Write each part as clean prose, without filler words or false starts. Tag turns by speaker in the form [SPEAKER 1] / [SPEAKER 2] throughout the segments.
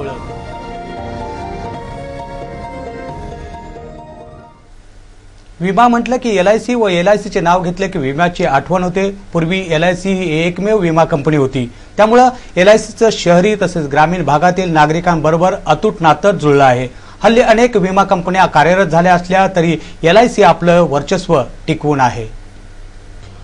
[SPEAKER 1] ओळख। विमा म्हटलं की LIC व LIC चे नाव घेतले की विम्याची आठवण होते। पूर्वी LIC ही एकमेव विमा कंपनी होती, त्यामुळे LICचं शहरी तसेच ग्रामीण भागातील नागरिकांबरोबर अतूट नातं जुळलं आहे। हल्ली अनेक विमा कंपन्या कार्यरत झाल्या असल्या तरी LIC आपलं वर्चस्व टिकवून आहे।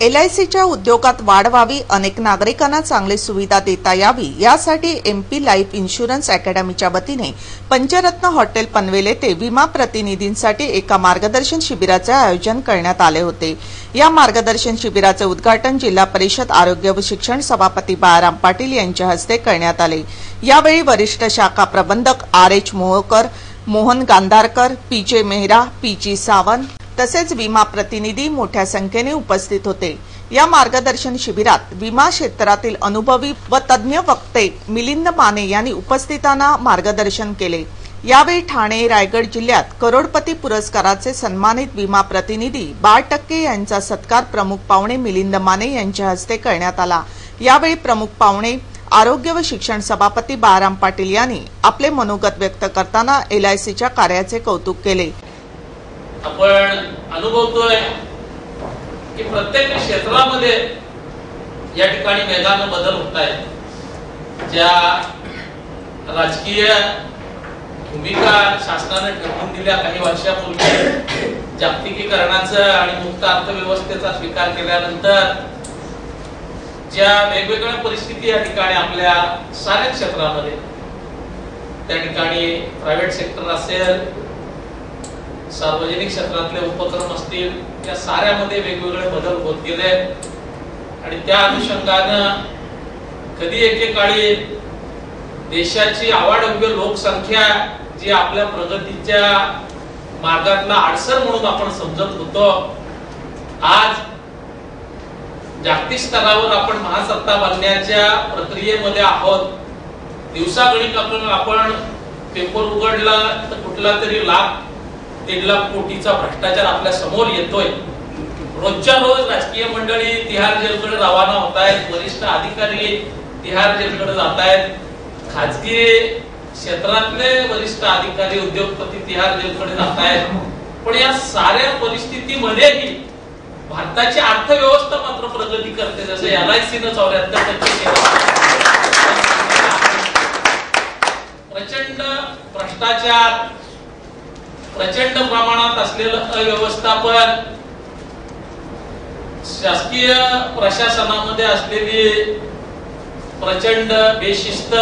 [SPEAKER 2] LICच्या उद्योगात वाढ व्हावी, अनेक नागरिकांना चांगली सुविधा देता यावी यासाठी MP लाईफ इन्शुरन्स अकॅडमीच्या वतीने पंचरत्न हॉटेल पनवेल येथे विमा प्रतिनिधींसाठी एका मार्गदर्शन शिबिराचे आयोजन करण्यात आले होते। या मार्गदर्शन शिबिराचे उद्घाटन जिल्हा परिषद आरोग्य व शिक्षण सभापती बाळाराम पाटील यांच्या हस्ते करण्यात आले। यावेळी वरिष्ठ शाखा प्रबंधक RH Mohkar, Mohan गांधारकर, PJ Mehra, PG Sawant तसेच विमा प्रतिनिधी मोठ्या संख्येने उपस्थित होते। या मार्गदर्शन शिबिरात विमा क्षेत्रातील अनुभवी व तज्ञ वक्ते मिलिंद माने यांनी उपस्थितांना मार्गदर्शन केले। यावेळी ठाणे रायगड जिल्ह्यात करोडपती पुरस्काराचे सन्मानित विमा प्रतिनिधी 12% यांचा सत्कार प्रमुख पाहुणे मिलिंद माने यांच्या हस्ते करण्यात आला। यावेळी प्रमुख पाहुणे आरोग्य व शिक्षण सभापती बाळाराम पाटील यांनी आपले मनोगत व्यक्त करताना LICच्या कार्याचे कौतुक केले।
[SPEAKER 3] आपण अनुभवतोय की प्रत्येक क्षेत्रामध्ये या ठिकाणी वेगानं बदल होत आहेत। ज्या राजकीय भूमिका शासनाने ठरवून दिल्या काही वर्षापूर्वी जागतिकीकरणाचं आणि मुक्त अर्थव्यवस्थेचा स्वीकार केल्यानंतर ज्या वेगवेगळ्या परिस्थिती या ठिकाणी आपल्या साऱ्या क्षेत्रामध्ये, त्या ठिकाणी प्रायव्हेट सेक्टर असेल, सार्वजनिक क्षेत्रातले उपक्रम असतील, या साऱ्यामध्ये वेगवेगळे बदल होत गेले आणि त्या अनुषंगानं कधी एकेकाळी देशाची अवाढव्य लोकसंख्या जी आपल्या प्रगतीच्या मार्गातला अडसर म्हणून आपण समजत होतो, आज जागतिक स्तरावर आपण महासत्ता बनण्याच्या प्रक्रियेमध्ये आहोत। दिवसागणिक आपण पेपर उघडला तर कुठला तरी 1.5 लाख कोटीचा भ्रष्टाचार आपल्या समोर येतोय। रोजच्या रोज राजकीय मंडळी तिहार जेलकडे रवाना होत आहेत, वरिष्ठ अधिकारी तिहार जेलकडे जात आहेत, खाजगी क्षेत्रातले वरिष्ठ अधिकारी उद्योगपती तिहार जेलकडे जात आहेत। पण या साऱ्या परिस्थितीमध्येही भारताची अर्थव्यवस्था मात्र प्रगती करते, जसं LICनं 74% प्रचंड भ्रष्टाचार, प्रचंड प्रमाणात असलेलं अव्यवस्थापन, शासकीय प्रशासनामध्ये असलेली प्रचंड बेशिस्त,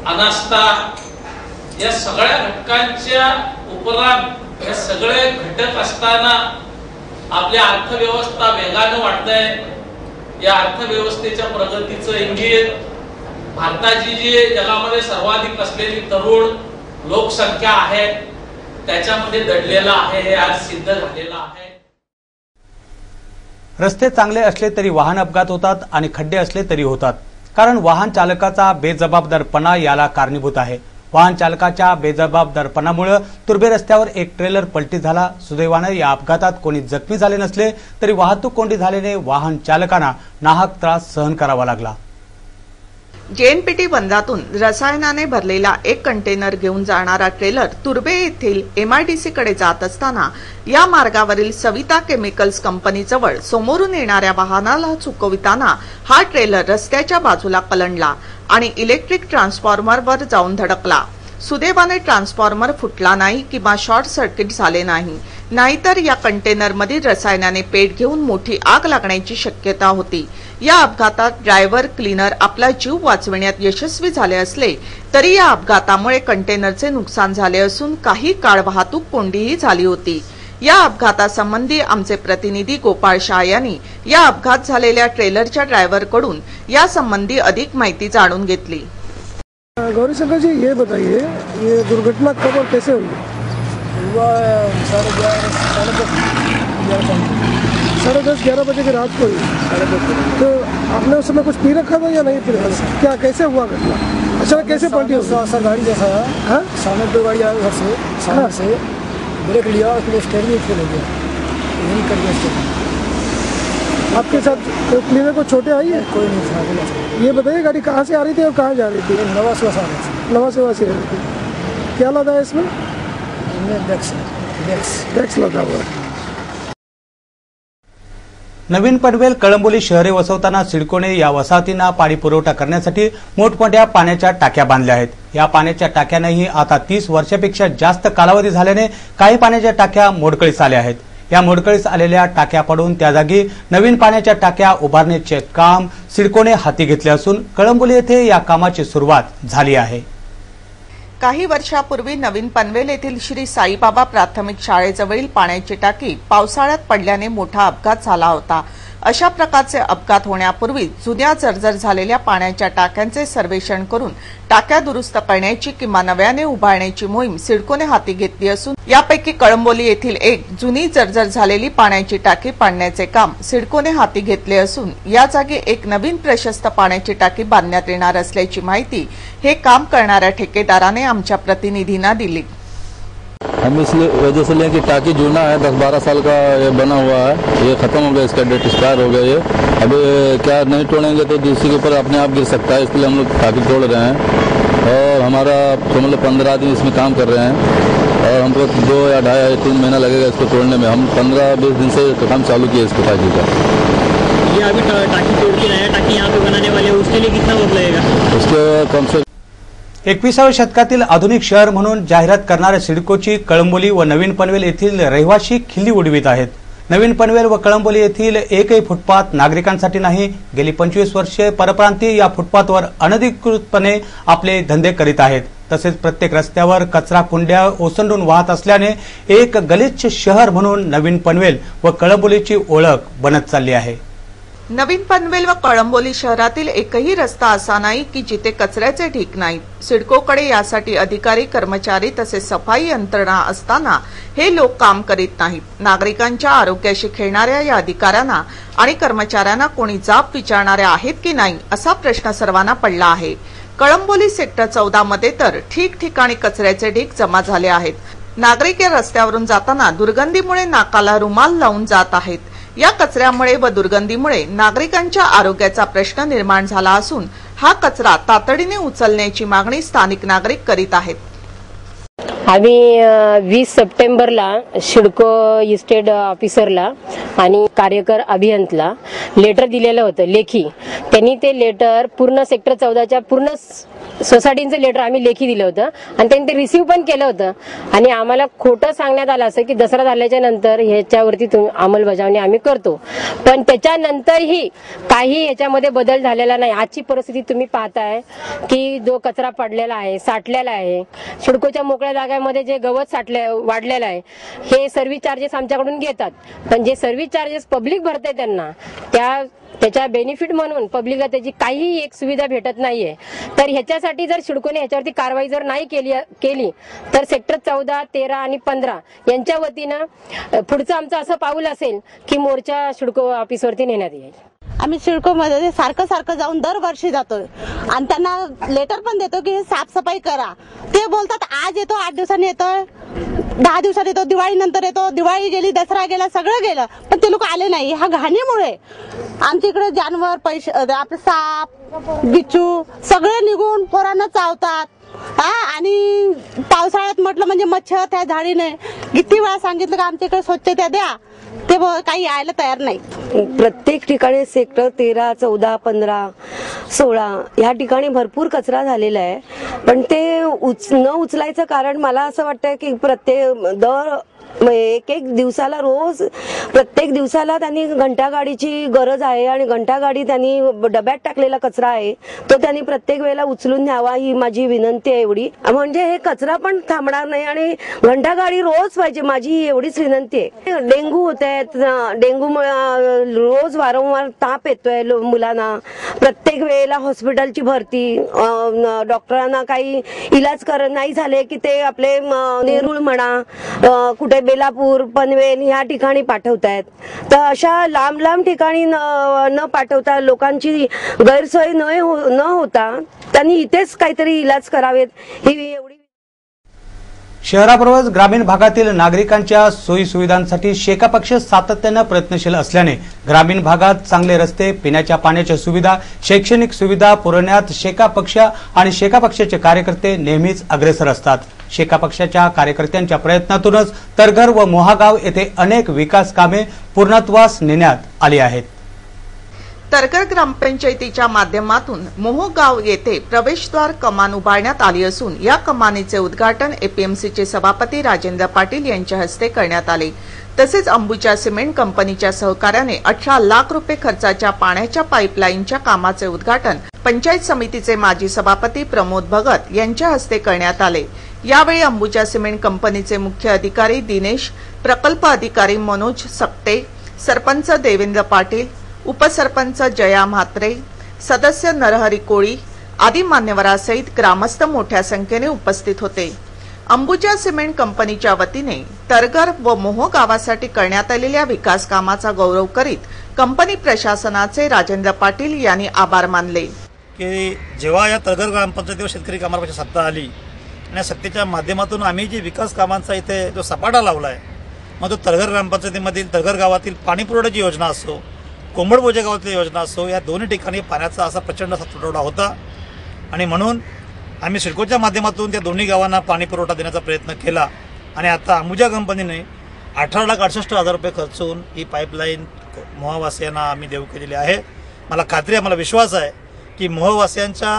[SPEAKER 3] अनास्था, या सगळ्या घटकांच्या उपरांत हे सगळे घटक असताना आपली अर्थव्यवस्था वेगानं वाढते। या अर्थव्यवस्थेच्या प्रगतीचं इंगित भारताची जी जगामध्ये सर्वाधिक असलेली तरुण लोकसंख्या आहे त्याच्यामध्ये दडलेला आहे, हे आज सिद्ध झालेलं आहे।
[SPEAKER 1] रस्ते चांगले असले तरी वाहन अपघात होतात आणि खड्डे असले तरी होतात, कारण वाहन चालकाचा बेजबाबदारपणा याला कारणीभूत आहे। वाहन चालकाच्या बेजबाबदारपणामुळे तुर्भे रस्त्यावर एक ट्रेलर पलटी झाला। सुदैवाने या अपघातात कोणी जखमी झाले नसले तरी वाहतूक कोंडी झाल्याने वाहन चालकांना नाहक त्रास सहन करावा लागला।
[SPEAKER 2] JNPT बंदरातून रसायनाने भरलेला एक कंटेनर घेऊन जाणारा ट्रेलर तुर्भे येथील MIDC कडे जात असताना या मार्गावरील सविता केमिकल्स कंपनीजवळ समोरून येणाऱ्या वाहनाला चुकविताना हा ट्रेलर रस्त्याच्या बाजूला कलंडला आणि इलेक्ट्रिक ट्रान्सफॉर्मरवर जाऊन धडकला। सुदैवाने ट्रान्सफॉर्मर फुटला नाही किंवा शॉर्ट सर्किट झाले नाही, नाहीतर या कंटेनरमधील रसायनाने पेट घेऊन मोठी आग लागण्याची शक्यता होती। या अपघातात ड्रायव्हर, क्लीनर आपला जीव वाचविण्यात यशस्वी झाले असले तरी या अपघातामुळे कंटेनरचे नुकसान झाले असून काही काळ वाहतूक कोंडीही झाली होती। या अपघातासंबंधी आमचे प्रतिनिधी गोपाळ शाह यांनी या अपघात झालेल्या ट्रेलरच्या ड्रायव्हरकडून या संबंधी अधिक माहिती जाणून घेतली।
[SPEAKER 4] गौरीशंकर जी, ये बताइए, ये दुर्घटना कब और कैसे हुई?
[SPEAKER 5] हुआ
[SPEAKER 4] 11:30 बजे की रात को हुई। तो आपने उस समय कुछ पी रखा था या नहीं पी रखा था? क्या कैसे हुआ घटना? अचानक कैसे पलटी?
[SPEAKER 5] सर गाड़ी जैसा है, सामने दो गाड़ी आई घर से, सामने से ब्रेक लिया, उसके स्टेयरिंग फेल हो गया, यही कर दिया स्टेयरिंग।
[SPEAKER 4] आपके साथ क्लीनर को छोटे आई है?
[SPEAKER 5] कोई नहीं था बोला।
[SPEAKER 4] ये बताइए गाड़ी कहाँ से आ रही थी और कहाँ जा रही थी?
[SPEAKER 5] नवा सेवा से आ रहा था।
[SPEAKER 4] नवा सेवा से आ रही थी। क्या लदा है इसमें?
[SPEAKER 5] इनमें
[SPEAKER 4] टैक्स लगा हुआ है।
[SPEAKER 1] नवीन पनवेल कळंबोली शहरे वसवताना सिडकोने या वसाहतींना पाणी पुरवठा करण्यासाठी मोठमोठ्या पाण्याच्या टाक्या बांधल्या आहेत। या पाण्याच्या टाक्यांनाही आता 30 वर्षापेक्षा जास्त कालावधी झाल्याने काही पाण्याच्या टाक्या मोडकळीस आल्या आहेत। या मोडकळीस आलेल्या टाक्या पडून त्या जागी नवीन पाण्याच्या टाक्या उभारण्याचे काम सिडकोने हाती घेतले असून कळंबोली येथे या कामाची सुरुवात झाली आहे।
[SPEAKER 2] काही वर्षापूर्वी नवीन पनवेल येथील श्री साईबाबा प्राथमिक शाळेजवळील पाण्याची टाकी पावसाळ्यात पडल्याने मोठा अपघात झाला होता। अशा प्रकारचे अपघात होण्यापूर्वी जुन्या जर्जर झालेल्या पाण्याच्या टाक्यांचे सर्वेक्षण करून टाक्या दुरुस्त करण्याची किंवा नव्याने उभारण्याची मोहीम सिडकोने हाती घेतली असून यापैकी कळंबोली येथील एक जुनी जर्जर झालेली पाण्याची टाकी पाडण्याचे काम सिडकोने हाती घेतले असून या जागी एक नवीन प्रशस्त पाण्याची टाकी बांधण्यात येणार असल्याची माहिती हे काम करणाऱ्या ठेकेदाराने आमच्या प्रतिनिधींना दिली।
[SPEAKER 6] हम इस वजह से लें कि टाकी जुना है, 10-12 साल का ये बना हुआ है, ये खत्म हो गया, इसका डेट एक्सपायर हो गया। ये अब क्या नहीं तोड़ेंगे तो दूसरे के ऊपर अपने आप गिर सकता है, इसलिए हम लोग टाकी तोड़ रहे हैं। और हमारा मतलब 15 आदमी इसमें काम कर रहे हैं और हमको 2 या 2.5 या 3 महीना लगेगा इसको तोड़ने में। हम 15-20 दिन से काम चालू किए इसको टाकी का।
[SPEAKER 7] ये अभी टाकी तोड़ के नया टाकी यहाँ पे बनाने वाले हैं, उसके लिए कितना वक्त लगेगा?
[SPEAKER 6] उसके कम से
[SPEAKER 1] 21व्या शतकातील आधुनिक शहर म्हणून जाहिरात करणाऱ्या सिडकोची कळंबोली व नवीन पनवेल येथील रहिवासी खिल्ली उडवीत आहेत। नवीन पनवेल व कळंबोली येथील एकही फुटपाथ नागरिकांसाठी नाही। गेली 25 वर्षे परप्रांतीय या फुटपाथवर अनधिकृतपणे आपले धंदे करीत आहेत। तसेच प्रत्येक रस्त्यावर कचरा कुंड्या ओसंडून वाहत असल्याने एक गलिच्छ शहर म्हणून नवीन पनवेल व कळंबोलीची ओळख बनत चालली आहे।
[SPEAKER 2] नवीन पनवेल व कळंबोली शहरातील एकही रस्ता असा नाही की जिथे कचऱ्याचे ढीग नाहीत। सिडकोकडे यासाठी अधिकारी कर्मचारी तसेच सफाई यंत्रणा असताना हे लोक काम करीत नाहीत। नागरिकांच्या आरोग्याशी खेळणाऱ्या या अधिकाऱ्यांना आणि कर्मचाऱ्यांना कोणी जाब विचारणारे आहेत की नाही असा प्रश्न सर्वांना पडला आहे। कळंबोली सेक्टर 14 मध्ये तर ठिकठिकाणी कचऱ्याचे ढीग जमा झाले आहेत। नागरिक या रस्त्यावरून जाताना दुर्गंधीमुळे नाकाला रुमाल लावून जात आहेत। या कचऱ्यामुळे व दुर्गंधीमुळे नागरिकांच्या आरोग्याचा प्रश्न निर्माण झाला असून हा कचरा तातडीने उचलण्याची मागणी स्थानिक नागरिक करीत आहेत।
[SPEAKER 8] आम्ही 20 सप्टेंबरला सिडको इस्टेट ऑफिसरला आणि कार्यकर अभियंताला लेटर दिलेलं होतं लेखी। त्यांनी ते लेटर पूर्ण सेक्टर 14च्या पूर्ण सोसायटीचं लेटर आम्ही लेखी दिलं होतं आणि त्यांनी ते रिसीव्ह पण केलं होतं आणि आम्हाला खोटं सांगण्यात आलं असं की दसरा झाल्याच्या नंतर ह्याच्यावरती अंमलबजावणी आम्ही करतो, पण त्याच्यानंतरही काही याच्यामध्ये बदल झालेला नाही। आजची परिस्थिती तुम्ही पाहताय की जो कचरा पडलेला आहे साठलेला आहे, सिडकोच्या मोकळ्या जागांमध्ये जे गवत वाढलेलं आहे हे सर्व्हिस चार्जेस आमच्याकडून घेतात, पण जे सर्व्हिस चार्जेस पब्लिक भरते त्यांना त्याच्या बेनिफिट म्हणून पब्लिकला त्याची काही एक सुविधा भेटत नाहीये। तर ह्याच्यासाठी जर सिडकोने ह्याच्यावरती कारवाई जर नाही केली तर सेक्टर 14, 13 आणि 15 यांच्या वतीनं पुढचं आमचं असं पाऊल असेल की मोर्चा सिडको ऑफिसवरती नेण्यात येईल।
[SPEAKER 9] आम्ही सिडकोमध्ये सारखं जाऊन दरवर्षी जातोय आणि त्यांना लेटर पण देतो की साफसफाई करा। ते बोलतात आज येतो, 8 दिवसांनी येतोय, 10 दिवसात येतो, दिवाळी नंतर येतो, दिवाळी गेली, दसरा गेला, सगळं गेलं, पण ते लोक आले नाही। ह्या घाणीमुळे आमच्या इकडे जानवर पैसे आपले साप बिच्छू सगळे निघून पोरांना चावतात। आणि पावसाळ्यात म्हटलं म्हणजे मच्छर त्या झाडीने किती वेळा सांगितलं की आमच्या इकडे स्वच्छता द्या, ते काही यायला तयार नाही।
[SPEAKER 10] प्रत्येक ठिकाणी सेक्टर 13, 14, 15, 16 या ठिकाणी भरपूर कचरा झालेला आहे, पण ते न उचलायचं कारण मला असं वाटतं की एक दिवसाला रोज प्रत्येक दिवसाला त्यांनी घंटागाडीची गरज आहे आणि घंटागाडी त्यांनी डब्यात टाकलेला कचरा आहे तो त्यांनी प्रत्येक वेळेला उचलून न्यावा ही माझी विनंती आहे एवढी। म्हणजे हे कचरा पण थांबणार नाही आणि घंटागाडी रोज पाहिजे, माझी एवढीच विनंती आहे। डेंग्यू होत आहेत, डेंग्यूमुळे रोज वारंवार ताप येतोय मुलांना, प्रत्येक वेळेला हॉस्पिटलची भरती, डॉक्टरांना काही इलाज नाही झाले की ते आपले नेरूळ म्हणा कुठे बेलापूर, पनवेल या ठिकाणी पाठवतायत। तर अशा लांब ठिकाणी न पाठवता लोकांची गैरसोय न होता त्यांनी इथेच काहीतरी इलाज करावेत ही एवढी।
[SPEAKER 1] शहराबरोबरच ग्रामीण भागातील नागरिकांच्या सोयी सुविधांसाठी शेका पक्ष सातत्याने प्रयत्नशील असल्याने ग्रामीण भागात चांगले रस्ते, पिण्याच्या पाण्याच्या सुविधा, शैक्षणिक सुविधा पुरवण्यात शेका पक्ष आणि शेका पक्षाचे कार्यकर्ते नेहमीच अग्रेसर असतात। शेका पक्षाच्या कार्यकर्त्यांच्या प्रयत्नातूनच तरघर व मोहागाव येथे अनेक विकास कामे पूर्णत्वास नेण्यात आली आहेत।
[SPEAKER 2] तरघर ग्रामपंचायतीच्या माध्यमातून मोहगाव येथे प्रवेशद्वार कमान उभारण्यात आली असून या कमानीचे उद्घाटन एपीएमसीचे सभापती राजेंद्र पाटील यांच्या हस्ते करण्यात आले। तसेच अंबुजा सिमेंट कंपनीच्या सहकार्याने 18 लाख रुपये खर्चाच्या पाण्याच्या पाईपलाईनच्या कामाचे उद्घाटन पंचायत समितीचे माजी सभापती प्रमोद भगत यांच्या हस्ते करण्यात आले। यावेळी अंबुजा सिमेंट कंपनीचे मुख्य अधिकारी दिनेश, प्रकल्प अधिकारी मनोज सप्ते, सरपंच देवेंद्र पाटील, उपसरपंच जया म्हात्रे, सदस्य नरहरी कोळी आदी मान्यवरांसहित ग्रामस्थ मोठ्या संख्येने उपस्थित होते। अंबुजा सिमेंट कंपनीच्या वतीने तरघर व मोह गावासाठी करण्यात आलेल्या विकास कामाचा गौरव करीत कंपनी प्रशासनाचे राजेंद्र पाटील यांनी आभार मानले।
[SPEAKER 11] की जेव्हा या तरघर ग्रामपंचायतीवर शेतकरी कामगारांची सत्ता आली आणि सत्तेच्या माध्यमातून आम्ही जी विकास कामांचा इथे जो सपाटा लावलाय, मग तो तरघर ग्रामपंचायतीमधील तरघर गावातील पाणी पुरवठ्याची योजना असो, कोंबडबोजे गावातली योजना असो, या दोन्ही ठिकाणी पाण्याचा असा प्रचंड तुटवडा होता आणि म्हणून आम्ही सिडकोच्या माध्यमातून त्या दोन्ही गावांना पाणी पुरवठा देण्याचा प्रयत्न केला आणि आता अंबुजा कंपनीने 18,68,000 रुपये खर्चून ही पाईपलाईन मोहवासियांना आम्ही देऊ केलेली आहे। मला खात्री आहे, मला विश्वास आहे की मोहवासियांच्या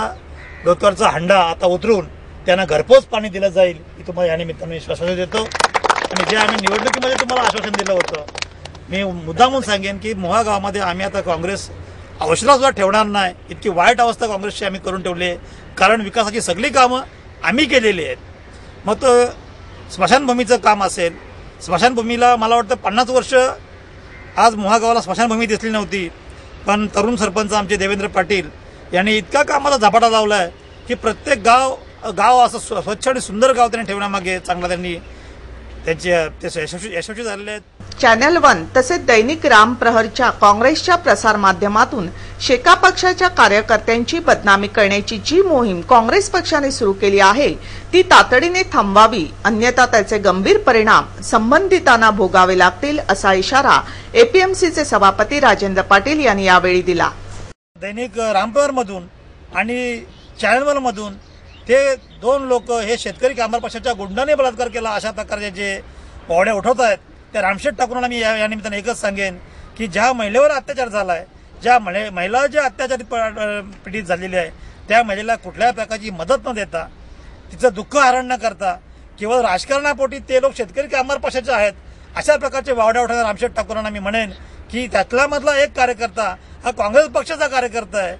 [SPEAKER 11] डोक्यावरचा हंडा आता उतरून त्यांना घरपोच पाणी दिलं जाईल ही तुम्हाला या निमित्ताने विश्वास देतो। आणि जे आम्ही निवडणुकीमध्ये तुम्हाला आश्वासन दिलं होतं, मी मुद्दामून सांगेन की मोहा गावामध्ये आम्ही आता काँग्रेस अवसरा सुद्धा ठेवणार नाही, इतकी वाईट अवस्था काँग्रेसची आम्ही करून ठेवली आहे। कारण विकासाची सगळी कामं आम्ही केलेली आहेत। मग तो स्मशानभूमीचं काम असेल, स्मशानभूमीला मला वाटतं 50 वर्ष आज मोहा गावाला स्मशानभूमी दिसली नव्हती, पण तरुण सरपंच आमचे देवेंद्र पाटील यांनी इतका कामाला झपाटा लावला आहे की प्रत्येक गाव असं स्वच्छ आणि सुंदर गाव त्यांनी ठेवण्यामागे चांगला त्यांनी यशस्वी झालेले आहेत।
[SPEAKER 2] चॅनल 1 तसेच दैनिक राम प्रहरच्या काँग्रेसच्या प्रसार माध्यमातून शेका पक्षाच्या कार्यकर्त्यांची बदनामी करण्याची जी मोहीम काँग्रेस पक्षाने सुरू केली आहे ती तातडीने थांबवावी, अन्यथा त्याचे गंभीर परिणाम संबंधितांना भोगावे लागतील असा इशारा एपीएमसीचे सभापती राजेंद्र पाटील यांनी यावेळी दिला।
[SPEAKER 11] दैनिक रामप्रहर मधून आणि चॅनल 1 मधून ते दोन लोक हे शेतकरी कामगार पक्षाच्या गुंडाने बलात्कार केला अशा प्रकारचे जे पावड्या उठवत आहेत त्या रामशेठ ठाकूरांना मी या निमित्ताने एकच सांगेन की ज्या महिलेवर अत्याचार झालाय, ज्या महिला ज्या अत्याचारित पीडित झालेली आहे त्या महिलेला कुठल्याही प्रकारची मदत न देता, तिचं दुःख हरण न करता केवळ राजकारणापोटी ते लोक शेतकरी कामगार पक्षाचे आहेत अशा प्रकारचे वावड्या उठवणाऱ्या रामशेठ ठाकूरांना मी म्हणेन की त्यातला मधला एक कार्यकर्ता हा काँग्रेस पक्षाचा कार्यकर्ता आहे,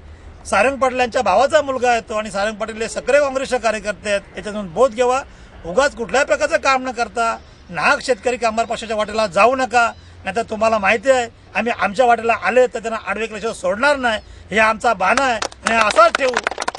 [SPEAKER 11] सारंग पाटलांच्या भावाचा मुलगा आहे तो आणि सारंग पाटील हे सक्रिय काँग्रेसचे कार्यकर्ते आहेत। याच्यातून बोध घ्यावा, उगाच कुठल्याही प्रकारचं काम न करता नाहक शेतकरी कामगार पक्षाच्या वाटेला जाऊ नका, नाहीतर तुम्हाला माहिती आहे आम्ही आमच्या वाटेला आले तर त्यांना आडवे केल्याशिवाय सोडणार नाही, हे आमचा बाणा आहे आणि असाच ठेवू।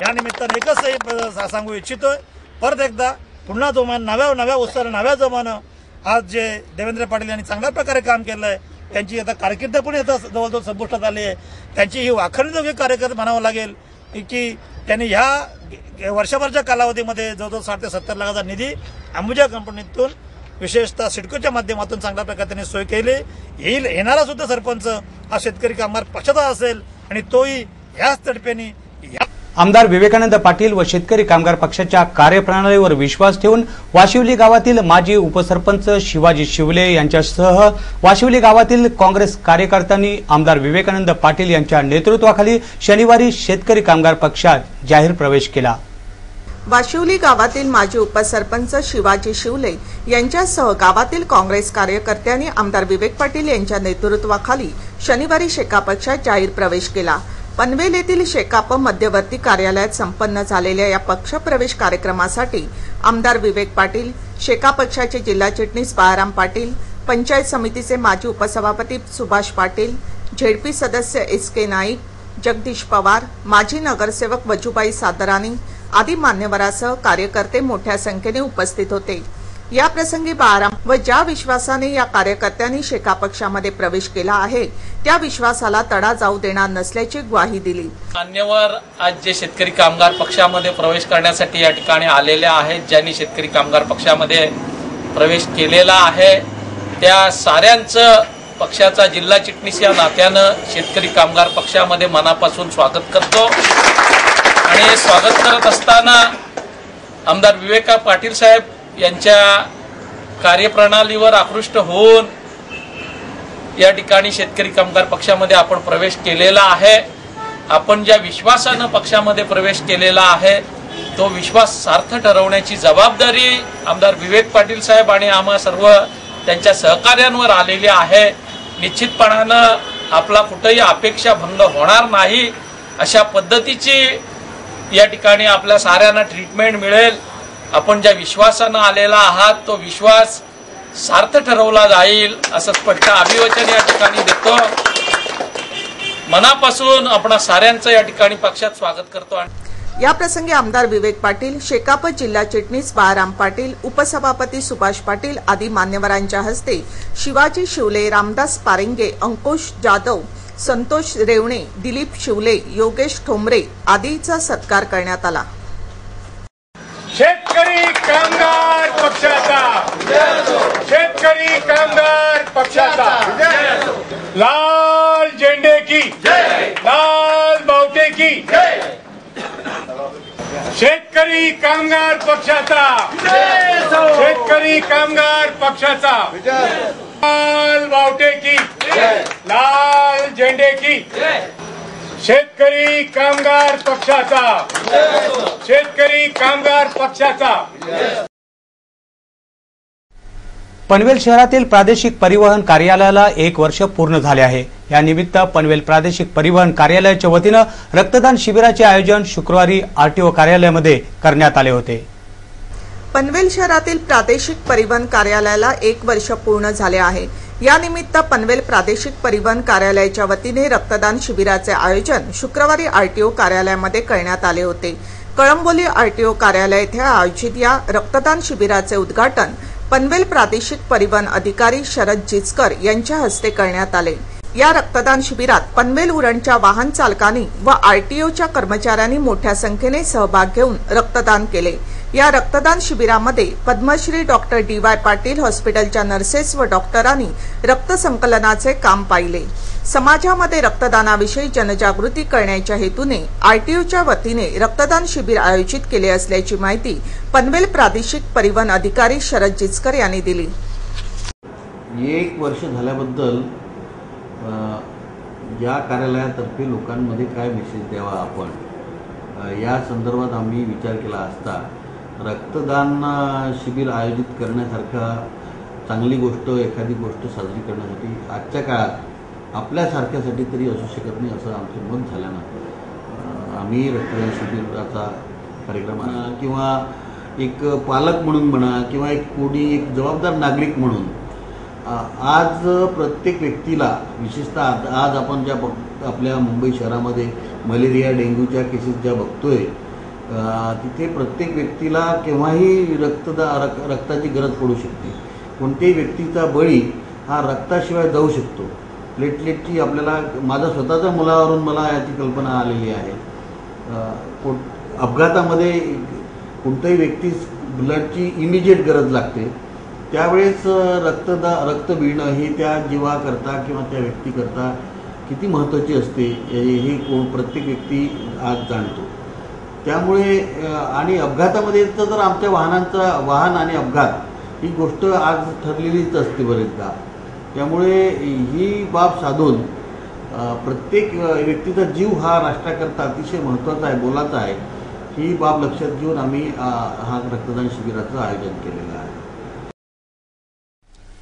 [SPEAKER 11] या निमित्ताने एकच सांगू इच्छितोय, परत एकदा पुन्हा जोमानं नव्या उत्साहानं नव्या जोमानं आज जे देवेंद्र पाटील यांनी चांगल्या प्रकारे काम केलं आहे, त्यांची आता कारकीर्द पण आता जवळजवळ संपुष्टात आली आहे, त्यांची ही वाखणीजोगी कार्यकर्ते म्हणावं लागेल की त्यांनी ह्या वर्षभराच्या कालावधीमध्ये जवळजवळ 60 ते 70 लाखाचा निधी अंबुजा कंपनीतून विशेषतः सिडकोच्या माध्यमातून चांगल्या प्रकारे त्यांनी सोय केली। येणारा सुद्धा सरपंच हा शेतकरी कामगार पक्षाचा असेल आणि तोही ह्याच तडफेने
[SPEAKER 1] आमदार विवेकानंद पाटील व शेतकरी कामगार पक्षाच्या कार्यप्रणालीवर विश्वास ठेवून वाशिवली गावातील माजी उपसरपंच शिवाजी शिवले यांच्यासह वाशिवली गावातील काँग्रेस कार्यकर्त्यांनी आमदार विवेकानंद पाटील यांच्या नेतृत्वाखाली शनिवारी शेतकरी कामगार पक्षात जाहीर प्रवेश केला।
[SPEAKER 2] वाशिवली गावातील माजी उपसरपंच शिवाजी शिवले यांच्यासह गावातील काँग्रेस कार्यकर्त्यांनी आमदार विवेक पाटील यांच्या नेतृत्वाखाली शनिवारी शेका पक्षात जाहीर प्रवेश केला। पनवेल येथील शेकाप मध्यवर्ती कार्यालयात संपन्न झालेल्या या पक्ष प्रवेश कार्यक्रमासाठी आमदार विवेक पाटील, शेका पक्षाचे जिल्हा चिटणीस बाळाराम पाटील, पंचायत समितीचे माजी उपसभापती सुभाष पाटील, झेडपी सदस्य SK नाईक, जगदीश पवार, माजी नगरसेवक वजूबाई सादरानी आदी मान्यवरांसह कार्यकर्ते मोठ्या संख्येने उपस्थित होते। या प्रसंगी बाळाराम व ज्या विश्वासाने या कार्यकर्त्यांनी शेका पक्षामध्ये प्रवेश केला आहे त्या विश्वासाला तडा जाऊ देणार नसल्याची ग्वाही दिली.
[SPEAKER 3] मान्यवर आज जे शेतकरी कामगार पक्षामध्ये प्रवेश करण्यासाठी या ठिकाणी आलेले आहेत, ज्यांनी शेतकरी कामगार पक्षामध्ये प्रवेश केलेला आहे त्या साऱ्यांचं पक्षाचा जिल्हा चिटणीस या नात्यानं शेतकरी कामगार पक्षामध्ये मनापासून स्वागत करतो. आणि स्वागत करत असताना आमदार विवेक पाटील साहेब यांच्या कार्यप्रणालीवर आकृष्ट होऊन या ठिकाणी शेतकरी कामगार पक्षामध्ये आपण प्रवेश केलेला आहे. आपण ज्या विश्वासानं पक्षामध्ये प्रवेश केलेला आहे तो विश्वास सार्थ ठरवण्याची जबाबदारी आमदार विवेक पाटील साहेब आणि आम्हा सर्व त्यांच्या सहकार्यांवर आलेली आहे. निश्चितपणानं आपला कुठेही अपेक्षा भंग होणार नाही अशा पद्धतीची या ठिकाणी आपल्या साऱ्यांना ट्रीटमेंट मिळेल. आपण ज्या विश्वासानं आलेला आहात तो विश्वास सार्थ ठरवला जाईल असं स्पष्ट अभिवचन या ठिकाणी देतो. मनापासून आपण साऱ्यांचं या ठिकाणी पक्षात स्वागत करतो.
[SPEAKER 2] या प्रसंगी आमदार विवेक पाटील, शेकाप जिल्हा चिटणीस बाळाराम पाटील, उपसभापती सुभाष पाटील आदी मान्यवरांच्या हस्ते शिवाजी शिवले, रामदास पारेंगे, अंकुश जाधव, संतोष रेवणे, दिलीप शिवले, योगेश ठोंबरे आदींचा सत्कार करण्यात आला.
[SPEAKER 12] शेतकरी कामगार पक्षाचा, शेतकरी कामगार पक्षाचा लाल झेंडे की जय, लाल बावटे की जय. शेतकरी कामगार पक्षाचा, शेतकरी कामगार पक्षाचा लाल बावटे की जय, लाल झेंडे की जय. शेतकरी कामगार पक्षाचा, शेतकरी कामगार पक्षाचा.
[SPEAKER 1] पनवेल शहरातील प्रादेशिक परिवहन कार्यालयाला 1 वर्ष पूर्ण झाले आहे. या निमित्त पनवेल प्रादेशिक परिवहन कार्यालयाच्या वतीनं रक्तदान शिबिराचे आयोजन शुक्रवारी आरटीओ कार्यालयामध्ये करण्यात आले होते.
[SPEAKER 2] पनवेल शहरातील प्रादेशिक परिवहन कार्यालयाला 1 वर्ष पूर्ण झाले आहे. या निमित्त पनवेल प्रादेशिक परिवहन कार्यालयाच्या वतीने रक्तदान शिबिराचे आयोजन शुक्रवारी आरटीओ कार्यालयामध्ये करण्यात आले होते. कळंबोली आरटीओ कार्यालय येथे आयोजित या रक्तदान शिबिराचे उद्घाटन पनवेल प्रादेशिक परिवहन अधिकारी शरद जिचकर यांच्या हस्ते करण्यात आले. या रक्तदान शिबिरात पनवेल उरणच्या वाहन चालकांनी व आरटीओच्या कर्मचाऱ्यांनी मोठ्या संख्येने सहभाग घेऊन रक्तदान केले. या रक्तदान शिबिरामध्ये पद्मश्री डॉक्टर DY पाटील हॉस्पिटलच्या नर्सेस व डॉक्टरांनी रक्त संकलनाचे काम पाहिले. समाजामध्ये रक्तदानाविषयी जनजागृती करण्याच्या हेतूने आरटीओच्या वतीने रक्तदान शिबिर आयोजित केले असल्याची माहिती पनवेल प्रादेशिक परिवहन अधिकारी शरद जिचकर यांनी दिली.
[SPEAKER 13] 1 वर्ष झाल्याबद्दल या कार्यालयातर्फे लोकांमध्ये काय मेसेज द्यावा आपण या संदर्भात आम्ही विचार केला असता रक्तदान शिबिर आयोजित करण्यासारखा चांगली गोष्ट एखादी गोष्ट साजरी करण्यासाठी आजच्या काळात आपल्यासारख्यासाठी तरी असू शकत नाही असं आमचं मत झाल्यानं आम्ही रक्तदान शिबिराचा कार्यक्रम किंवा एक पालक म्हणून म्हणा किंवा एक जबाबदार नागरिक म्हणून आज प्रत्येक व्यक्तीला विशेषतः आज आपण ज्या आपल्या मुंबई शहरामध्ये मलेरिया डेंग्यूच्या केसेस ज्या बघतोय तिथे प्रत्येक व्यक्तीला केव्हाही रक्ताची गरज पडू शकते. कोणत्याही व्यक्तीचा बळी हा रक्ताशिवाय जाऊ शकतो. प्लेटलेटची आपल्याला माझ्या स्वतःच्या मुलावरून मला याची कल्पना आलेली आहे. अपघातामध्ये कोणत्याही व्यक्तीस ब्लडची इमिजिएट गरज लागते त्यावेळेस रक्त मिळणं हे त्या जीवाकरता किंवा त्या व्यक्तीकरता किती महत्त्वाची असते हे प्रत्येक व्यक्ती आज जाणतो. त्यामुळे आणि अपघातामध्ये तर आमच्या वाहन आणि अपघात ही गोष्ट आज ठरलेलीच असते बरेचदा. त्यामुळे ही बाब साधून प्रत्येक व्यक्तीचा जीव हा राष्ट्राकरता अतिशय महत्त्वाचा आहे, मोलाचा आहे. ही बाब लक्षात घेऊन आम्ही हा रक्तदान शिबिराचं आयोजन केलेलं आहे.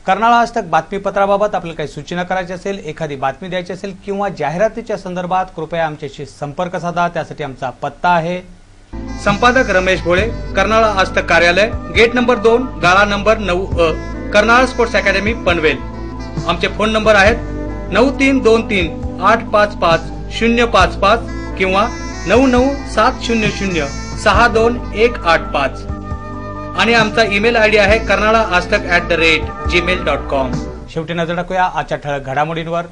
[SPEAKER 1] कर्नाळा आज तक बातमीपत्राबाबत आपल्याला काही सूचना करायची असेल, एखादी बातमी द्यायची असेल किंवा जाहिरातीच्या संदर्भात कृपया आमच्याशी संपर्क साधा. त्यासाठी आमचा पत्ता आहे संपादक रमेश भोळे, कर्नाळा आज तक कार्यालय, गेट नंबर 2, गाळा number 9A, Karnala sports academy Panvel. आमचे फोन नंबर आहेत 9323 855 055 किंवा 99 700 62185. आणि आमचा ईमेल आयडी आहे कर्नाळाआजतक@gmail.com. शेवटी नजर टाकूया आजच्या ठळक घडामोडींवर.